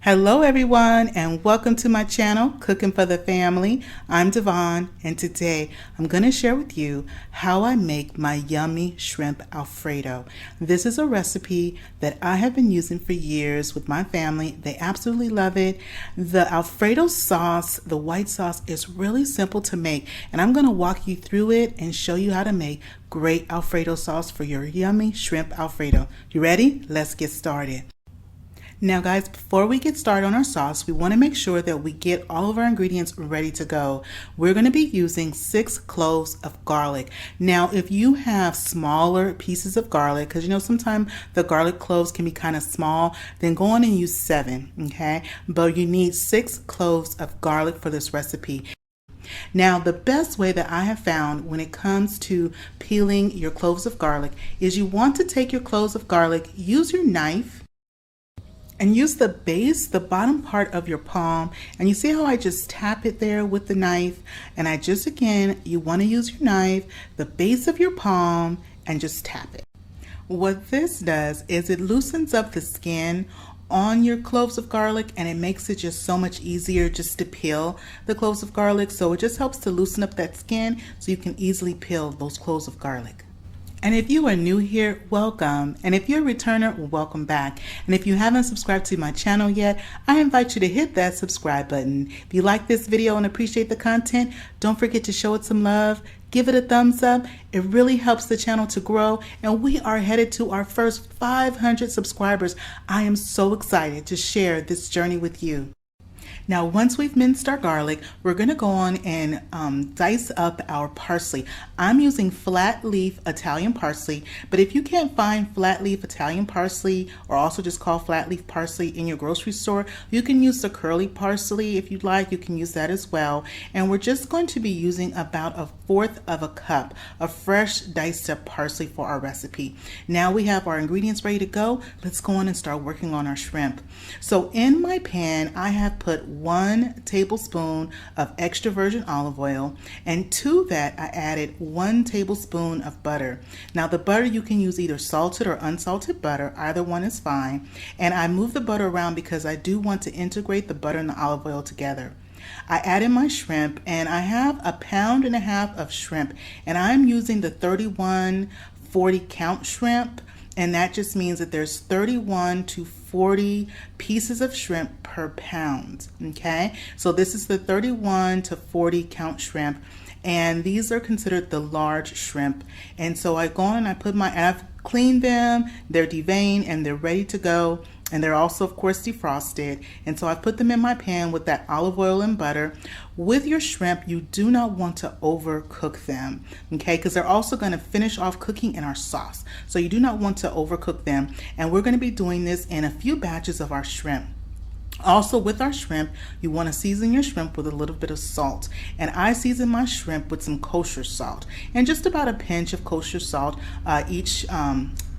Hello everyone and welcome to my channel, Cooking for the Family. I'm Devon and today I'm going to share with you how I make my yummy shrimp Alfredo. This is a recipe that I have been using for years with my family. They absolutely love it. The Alfredo sauce, the white sauce, is really simple to make, and I'm going to walk you through it and show you how to make great Alfredo sauce for your yummy shrimp Alfredo. You ready? Let's get started. Now guys, before we get started on our sauce, we want to make sure that we get all of our ingredients ready to go. We're going to be using 6 cloves of garlic. Now, if you have smaller pieces of garlic, because you know sometimes the garlic cloves can be kind of small, then go on and use 7, okay? But you need 6 cloves of garlic for this recipe. Now, the best way that I have found when it comes to peeling your cloves of garlic is you want to take your cloves of garlic, use your knife, and use the base, the bottom part of your palm, and you see how I just tap it there with the knife, and I just, again, you want to use your knife, the base of your palm, and just tap it. What this does is it loosens up the skin on your cloves of garlic, and it makes it just so much easier just to peel the cloves of garlic. So it just helps to loosen up that skin so you can easily peel those cloves of garlic. And if you are new here, welcome. And if you're a returner, welcome back. And if you haven't subscribed to my channel yet, I invite you to hit that subscribe button. If you like this video and appreciate the content, don't forget to show it some love. Give it a thumbs up. It really helps the channel to grow. And we are headed to our first 500 subscribers. I am so excited to share this journey with you. Now, once we've minced our garlic, we're going to go on and dice up our parsley. I'm using flat leaf Italian parsley, but if you can't find flat leaf Italian parsley, or also just call flat leaf parsley, in your grocery store, you can use the curly parsley if you'd like. You can use that as well. And we're just going to be using about 1/4 of a cup of fresh diced up parsley for our recipe. Now we have our ingredients ready to go. Let's go on and start working on our shrimp. So in my pan, I have put 1 tablespoon of extra virgin olive oil, and to that I added 1 tablespoon of butter. Now the butter, you can use either salted or unsalted butter, either one is fine. And I move the butter around because I do want to integrate the butter and the olive oil together. I added my shrimp, and I have 1.5 pounds of shrimp, and I'm using the 31-40 count shrimp. And that just means that there's 31 to 40 pieces of shrimp per pound, okay? So this is the 31 to 40 count shrimp, and these are considered the large shrimp. And so I go on and I've cleaned them, they're deveined, and they're ready to go. And they're also, of course, defrosted. And so I put them in my pan with that olive oil and butter. With your shrimp, you do not want to overcook them, okay? Because they're also going to finish off cooking in our sauce. So you do not want to overcook them. And we're going to be doing this in a few batches of our shrimp. Also, with our shrimp, you want to season your shrimp with a little bit of salt. And I season my shrimp with some kosher salt, and just about a pinch of kosher salt each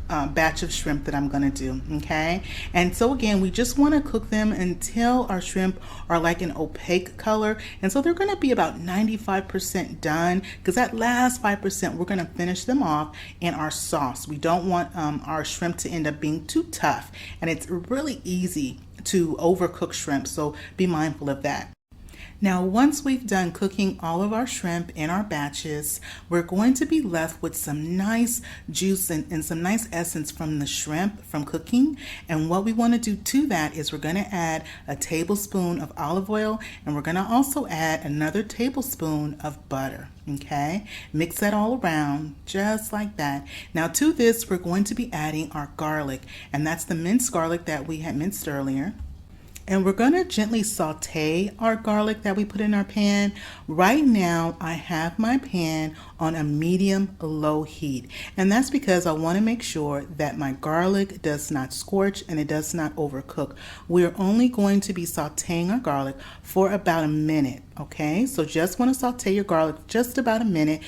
batch of shrimp that I'm going to do, okay? And so again, we just want to cook them until our shrimp are like an opaque color. And so they're going to be about 95% done, because that last 5% we're going to finish them off in our sauce. We don't want our shrimp to end up being too tough, and it's really easy to overcook shrimp, so be mindful of that. Now, once we've done cooking all of our shrimp in our batches, we're going to be left with some nice juice and some nice essence from the shrimp from cooking. And what we want to do to that is we're going to add a tablespoon of olive oil, and we're going to also add another tablespoon of butter, okay? Mix that all around just like that. Now to this, we're going to be adding our garlic, and that's the minced garlic that we had minced earlier. And we're going to gently saute our garlic that we put in our pan. Right now, I have my pan on a medium-low heat. And that's because I want to make sure that my garlic does not scorch and it does not overcook. We're only going to be sauteing our garlic for about a minute, okay? So just want to saute your garlic just about a minute.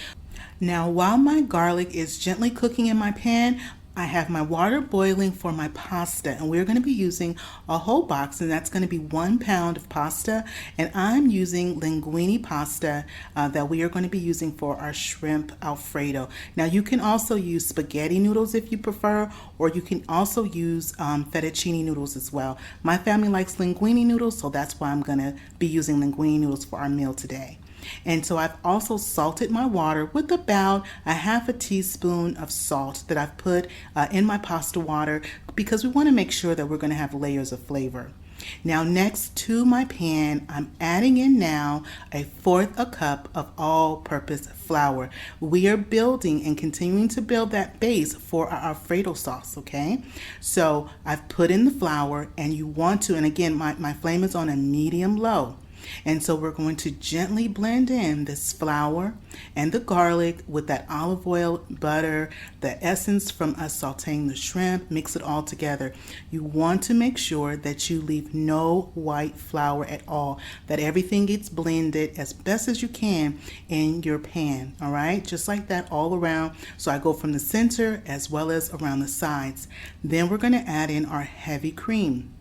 Now, while my garlic is gently cooking in my pan, I have my water boiling for my pasta, and we're going to be using a whole box, and that's going to be 1 pound of pasta. And I'm using linguine pasta that we are going to be using for our shrimp Alfredo. Now, you can also use spaghetti noodles if you prefer, or you can also use fettuccine noodles as well. My family likes linguine noodles, so that's why I'm going to be using linguine noodles for our meal today. And so I've also salted my water with about a half a teaspoon of salt that I've put in my pasta water, because we want to make sure that we're going to have layers of flavor. Now, next to my pan, I'm adding in now 1/4 cup of all-purpose flour. We are building and continuing to build that base for our Alfredo sauce, okay? So I've put in the flour, and you want to, and again, my flame is on a medium-low. And so we're going to gently blend in this flour and the garlic with that olive oil, butter, the essence from us sauteing the shrimp, mix it all together. You want to make sure that you leave no white flour at all, that everything gets blended as best as you can in your pan, all right? Just like that all around. So I go from the center as well as around the sides. Then we're going to add in our heavy cream.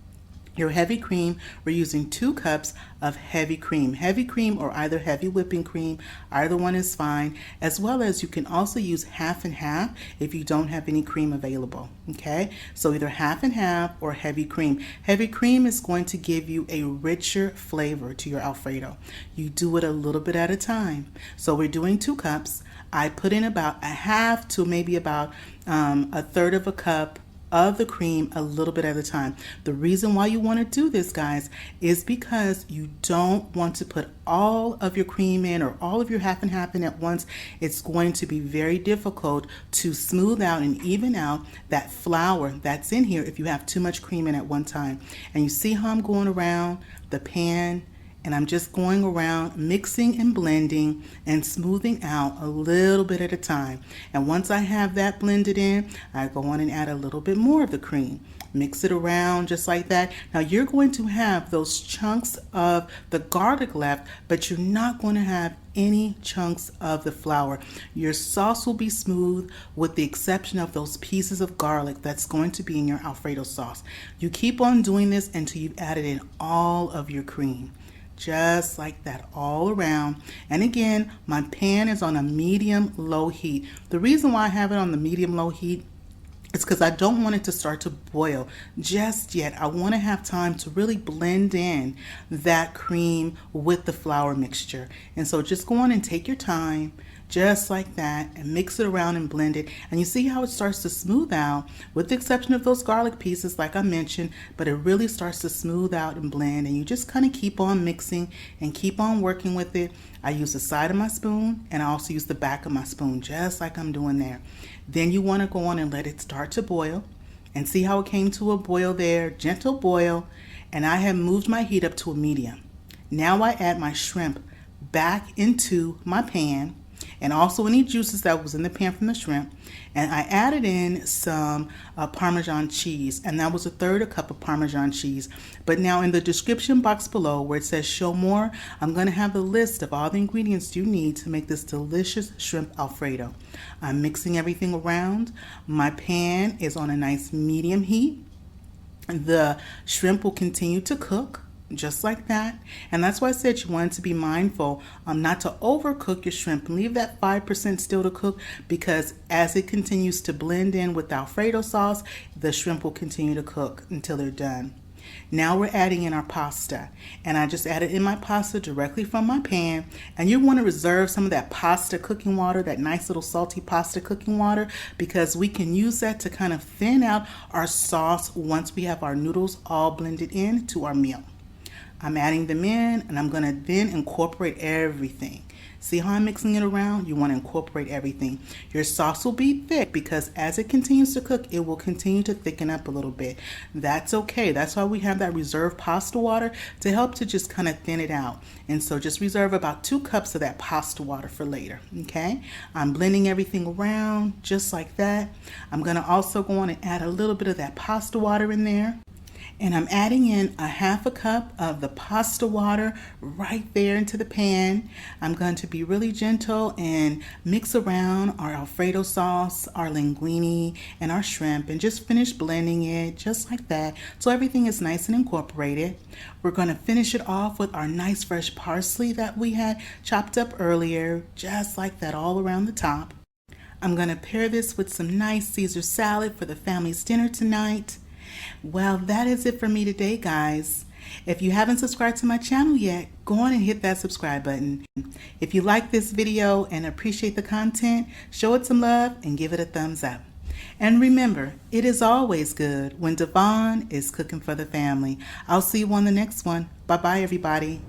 Your heavy cream, we're using 2 cups of heavy cream. Heavy cream or either heavy whipping cream, either one is fine, as well as you can also use half and half if you don't have any cream available, okay? So either half and half or heavy cream. Heavy cream is going to give you a richer flavor to your Alfredo. You do it a little bit at a time. So we're doing 2 cups. I put in about a half to maybe about 1/3 cup of the cream a little bit at a time. The reason why you want to do this, guys, is because you don't want to put all of your cream in or all of your half and half in at once. It's going to be very difficult to smooth out and even out that flour that's in here if you have too much cream in at one time. And you see how I'm going around the pan, and I'm just going around mixing and blending and smoothing out a little bit at a time. And once I have that blended in, I go on and add a little bit more of the cream. Mix it around just like that. Now you're going to have those chunks of the garlic left, but you're not going to have any chunks of the flour. Your sauce will be smooth with the exception of those pieces of garlic that's going to be in your Alfredo sauce. You keep on doing this until you've added in all of your cream. Just like that all around. And again, my pan is on a medium-low heat. The reason why I have it on the medium-low heat is because I don't want it to start to boil just yet. I want to have time to really blend in that cream with the flour mixture. And so just go on and take your time, just like that, and mix it around and blend it. And you see how it starts to smooth out, with the exception of those garlic pieces like I mentioned, but it really starts to smooth out and blend, and you just kind of keep on mixing and keep on working with it. I use the side of my spoon, and I also use the back of my spoon, just like I'm doing there. Then you want to go on and let it start to boil, and see how it came to a boil there, gentle boil, and I have moved my heat up to a medium. Now I add my shrimp back into my pan, and also any juices that was in the pan from the shrimp, and I added in some Parmesan cheese, and that was 1/3 cup of Parmesan cheese. But now in the description box below where it says show more, I'm going to have the list of all the ingredients you need to make this delicious shrimp Alfredo. I'm mixing everything around. My pan is on a nice medium heat. The shrimp will continue to cook just like that, and that's why I said you want to be mindful not to overcook your shrimp and leave that 5% still to cook, because as it continues to blend in with the Alfredo sauce, the shrimp will continue to cook until they're done. Now we're adding in our pasta, and I just added in my pasta directly from my pan, and you want to reserve some of that pasta cooking water, that nice little salty pasta cooking water, because we can use that to kind of thin out our sauce once we have our noodles all blended in to our meal. I'm adding them in, and I'm going to then incorporate everything. See how I'm mixing it around? You want to incorporate everything. Your sauce will be thick because as it continues to cook, it will continue to thicken up a little bit. That's okay. That's why we have that reserved pasta water to help to just kind of thin it out. And so just reserve about 2 cups of that pasta water for later, okay? I'm blending everything around just like that. I'm going to also go on and add a little bit of that pasta water in there. And I'm adding in a half a cup of the pasta water right there into the pan. I'm going to be really gentle and mix around our Alfredo sauce, our linguine, and our shrimp, and just finish blending it just like that so everything is nice and incorporated. We're going to finish it off with our nice fresh parsley that we had chopped up earlier, just like that all around the top. I'm going to pair this with some nice Caesar salad for the family's dinner tonight. Well, that is it for me today, guys. If you haven't subscribed to my channel yet, go on and hit that subscribe button. If you like this video and appreciate the content, show it some love and give it a thumbs up. And remember, it is always good when Devon is cooking for the family. I'll see you on the next one. Bye-bye, everybody.